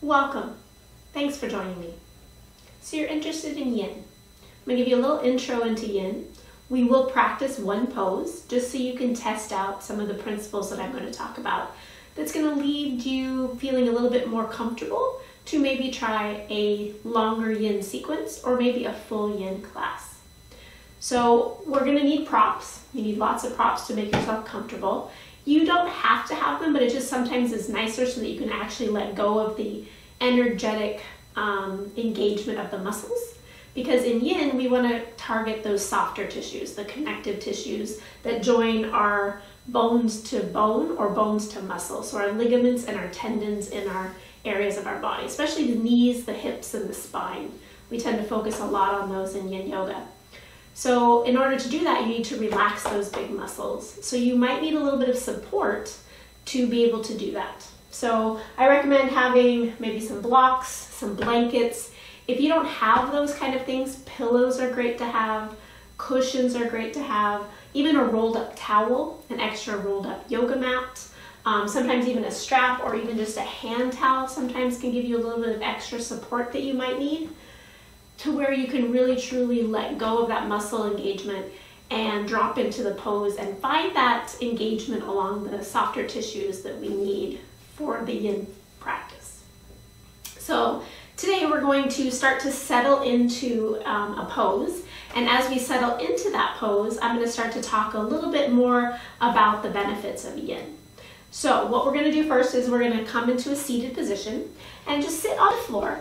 Welcome. Thanks for joining me. So you're interested in Yin. I'm going to give you a little intro into Yin. We will practice one pose just so you can test out some of the principles that I'm going to talk about. That's going to leave you feeling a little bit more comfortable to maybe try a longer Yin sequence or maybe a full Yin class. So we're going to need props. You need lots of props to make yourself comfortable. You don't have to have them, but it just sometimes is nicer so that you can actually let go of the energetic engagement of the muscles. Because in Yin, we want to target those softer tissues, the connective tissues that join our bones to bone or bones to muscle. So our ligaments and our tendons in our areas of our body, especially the knees, the hips, and the spine. We tend to focus a lot on those in Yin Yoga. So in order to do that, you need to relax those big muscles. So you might need a little bit of support to be able to do that. So I recommend having maybe some blocks, some blankets. If you don't have those kind of things, pillows are great to have, cushions are great to have, even a rolled up towel, an extra rolled up yoga mat, sometimes even a strap or even just a hand towel sometimes can give you a little bit of extra support that you might need, to where you can really truly let go of that muscle engagement and drop into the pose and find that engagement along the softer tissues that we need for the Yin practice. So today we're going to start to settle into a pose, and as we settle into that pose, I'm going to start to talk a little bit more about the benefits of Yin. So what we're going to do first is we're going to come into a seated position and just sit on the floor.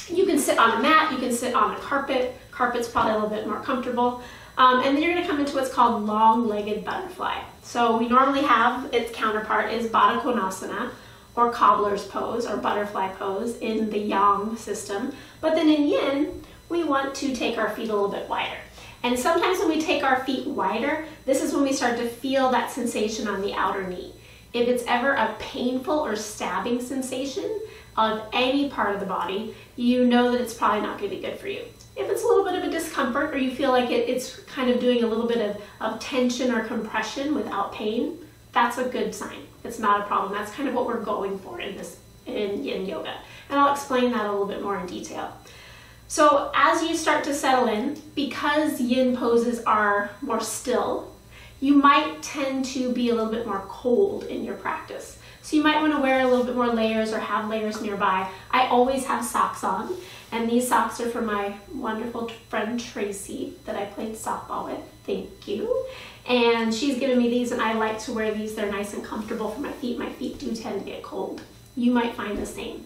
You can sit on a mat, you can sit on a carpet. Carpet's probably a little bit more comfortable. And then you're going to come into what's called long-legged butterfly. So we normally have its counterpart is Baddha Konasana, or cobbler's pose, or butterfly pose in the Yang system. But then in Yin, we want to take our feet a little bit wider. And sometimes when we take our feet wider, this is when we start to feel that sensation on the outer knee. If it's ever a painful or stabbing sensation of any part of the body, you know that it's probably not going to be good for you. If it's a little bit of a discomfort or you feel like it's kind of doing a little bit of tension or compression without pain, that's a good sign. It's not a problem. That's kind of what we're going for in Yin Yoga. And I'll explain that a little bit more in detail. So as you start to settle in, because Yin poses are more still, you might tend to be a little bit more cold in your practice. So you might want to wear a little bit more layers or have layers nearby. I always have socks on, and these socks are from my wonderful friend Tracy that I played softball with. Thank you. And she's given me these, and I like to wear these. They're nice and comfortable for my feet. My feet do tend to get cold. You might find the same.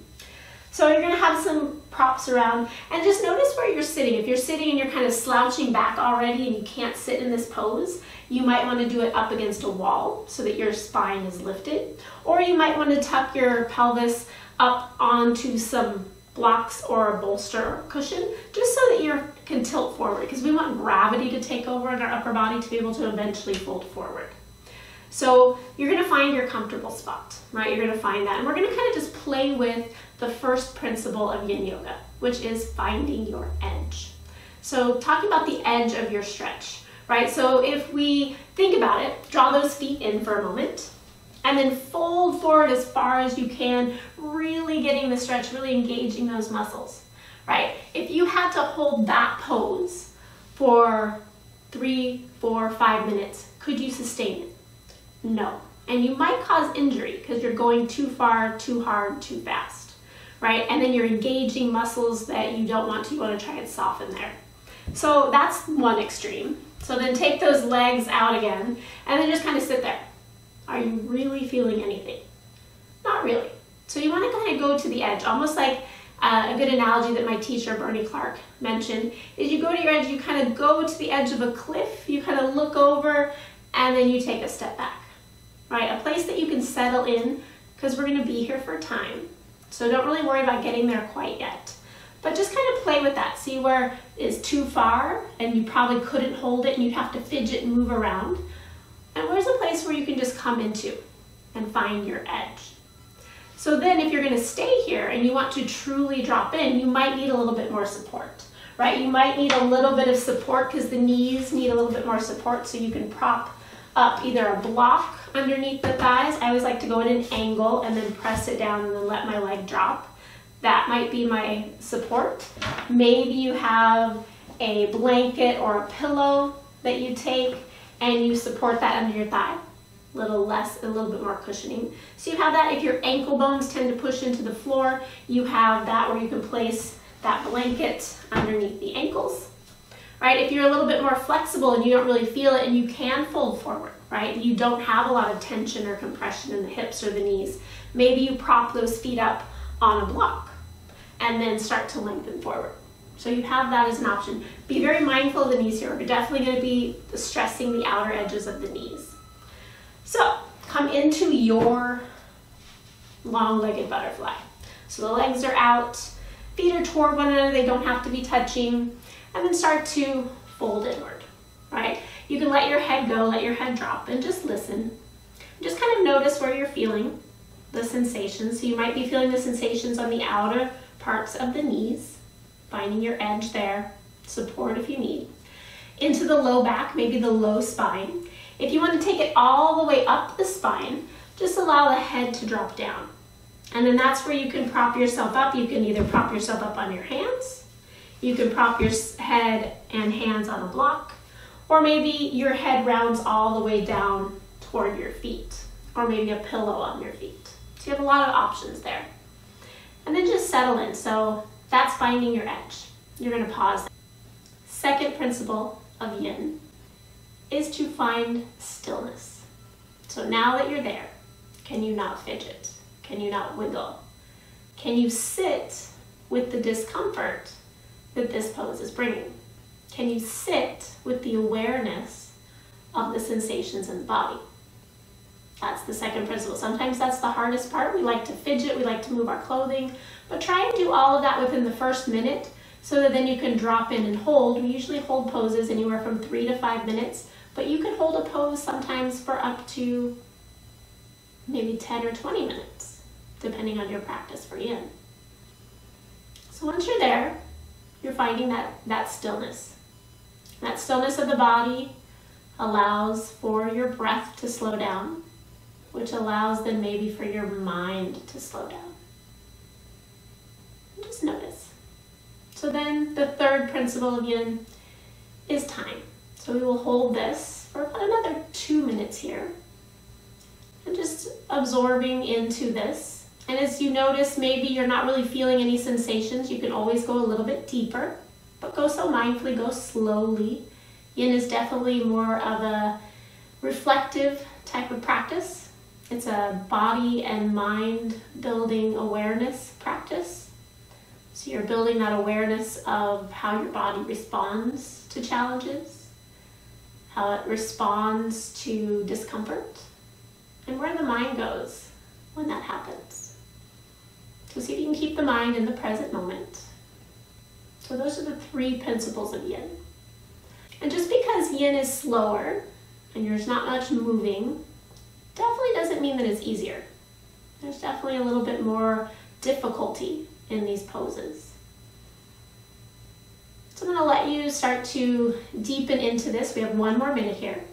So you're going to have some props around, and just notice where you're sitting. If you're sitting and you're kind of slouching back already and you can't sit in this pose, you might want to do it up against a wall so that your spine is lifted. Or you might want to tuck your pelvis up onto some blocks or a bolster or a cushion, just so that you can tilt forward, because we want gravity to take over in our upper body to be able to eventually fold forward. So you're going to find your comfortable spot, right? You're going to find that. And we're going to kind of just play with the first principle of Yin Yoga, which is finding your edge. So talking about the edge of your stretch, right? So if we think about it, draw those feet in for a moment, and then fold forward as far as you can, really getting the stretch, really engaging those muscles, right? If you had to hold that pose for 3, 4, 5 minutes, could you sustain it? No. And you might cause injury because you're going too far, too hard, too fast, right? And then you're engaging muscles that you don't want to. You want to try and soften there. So that's one extreme. So then take those legs out again and then just kind of sit there. Are you really feeling anything? Not really. So you want to kind of go to the edge, almost like a good analogy that my teacher Bernie Clark mentioned is you go to your edge, you kind of go to the edge of a cliff, you kind of look over, and then you take a step back, right? A place that you can settle in, because we're going to be here for time. So don't really worry about getting there quite yet. But just kind of play with that. See where is too far and you probably couldn't hold it and you'd have to fidget and move around. And where's a place where you can just come into and find your edge. So then if you're going to stay here and you want to truly drop in, you might need a little bit more support, right? You might need a little bit of support because the knees need a little bit more support so you can prop up either a block underneath the thighs. I always like to go at an angle and then press it down and then let my leg drop. That might be my support. Maybe you have a blanket or a pillow that you take and you support that under your thigh. A little bit more cushioning. So you have that. If your ankle bones tend to push into the floor, you have that where you can place that blanket underneath the ankles. Right? If you're a little bit more flexible and you don't really feel it and you can fold forward, right? You don't have a lot of tension or compression in the hips or the knees. Maybe you prop those feet up on a block and then start to lengthen forward. So you have that as an option. Be very mindful of the knees here. We're definitely going to be stressing the outer edges of the knees. So come into your long-legged butterfly. So the legs are out, feet are toward one another, they don't have to be touching, and then start to fold inward, right? You can let your head go, let your head drop, and just listen. Just kind of notice where you're feeling the sensations. So you might be feeling the sensations on the outer parts of the knees, finding your edge there, support if you need. Into the low back, maybe the low spine. If you want to take it all the way up the spine, just allow the head to drop down. And then that's where you can prop yourself up. You can either prop yourself up on your hands, you can prop your head and hands on a block, or maybe your head rounds all the way down toward your feet, or maybe a pillow on your feet. So you have a lot of options there. And then just settle in. So that's finding your edge. You're going to pause. Second principle of Yin is to find stillness. So now that you're there, can you not fidget? Can you not wiggle? Can you sit with the discomfort that this pose is bringing? Can you sit with the awareness of the sensations in the body? That's the second principle. Sometimes that's the hardest part. We like to fidget, we like to move our clothing, but try and do all of that within the first minute so that then you can drop in and hold. We usually hold poses anywhere from 3 to 5 minutes, but you can hold a pose sometimes for up to maybe 10 or 20 minutes, depending on your practice for Yin. So once you're there, you're finding that stillness. That stillness of the body allows for your breath to slow down, which allows then maybe for your mind to slow down. And just notice. So then the third principle of Yin is time. So we will hold this for about another 2 minutes here. And just absorbing into this. And as you notice, maybe you're not really feeling any sensations, you can always go a little bit deeper, but go so mindfully, go slowly. Yin is definitely more of a reflective type of practice. It's a body and mind building awareness practice. So you're building that awareness of how your body responds to challenges, how it responds to discomfort, and where the mind goes when that happens. So see if you can keep the mind in the present moment. So those are the 3 principles of Yin. And just because Yin is slower and there's not much moving, definitely doesn't mean that it's easier. There's definitely a little bit more difficulty in these poses. So I'm going to let you start to deepen into this. We have 1 more minute here.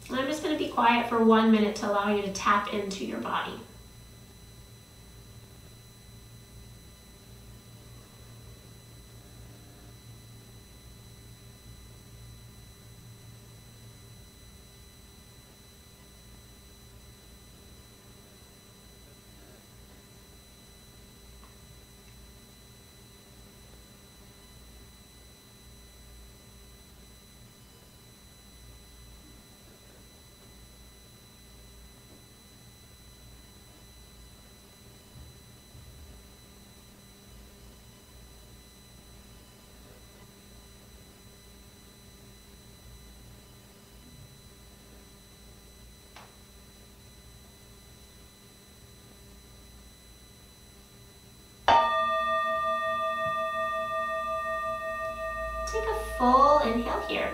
And I'm just going to be quiet for 1 minute to allow you to tap into your body. Take a full inhale here.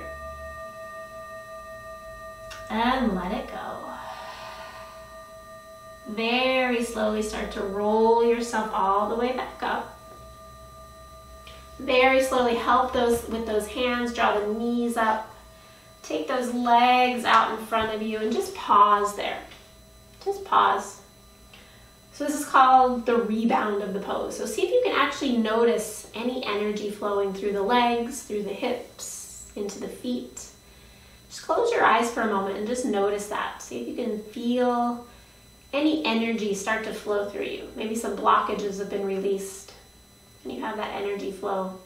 And let it go. Very slowly start to roll yourself all the way back up. Very slowly help with those hands, draw the knees up. Take those legs out in front of you and just pause there. Just pause. So this is called the rebound of the pose. So see if you can actually notice any energy flowing through the legs, through the hips, into the feet. Just close your eyes for a moment and just notice that. See if you can feel any energy start to flow through you. Maybe some blockages have been released and you have that energy flow.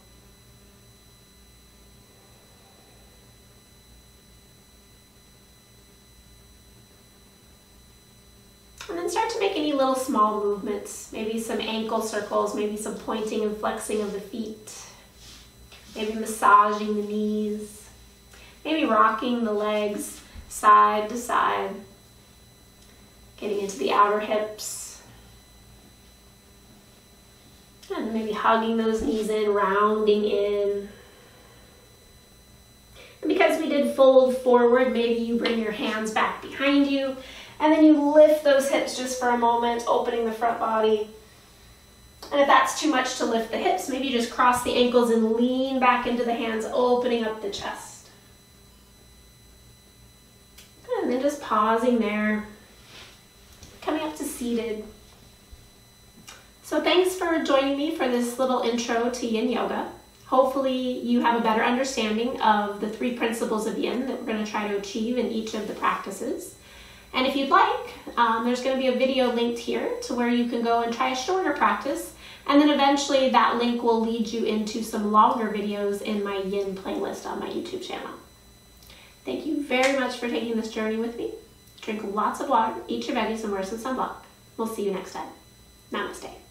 And then start to make any little small movements, maybe some ankle circles, maybe some pointing and flexing of the feet, maybe massaging the knees, maybe rocking the legs side to side, getting into the outer hips, and maybe hugging those knees in, rounding in. And because we did fold forward, maybe you bring your hands back behind you, and then you lift those hips just for a moment, opening the front body. And if that's too much to lift the hips, maybe just cross the ankles and lean back into the hands, opening up the chest. And then just pausing there, coming up to seated. So thanks for joining me for this little intro to Yin Yoga. Hopefully you have a better understanding of the 3 principles of Yin that we're going to try to achieve in each of the practices. And if you'd like, there's going to be a video linked here to where you can go and try a shorter practice, and then eventually that link will lead you into some longer videos in my Yin playlist on my YouTube channel. Thank you very much for taking this journey with me. Drink lots of water, eat your veggies, and wear some sunblock. We'll see you next time. Namaste.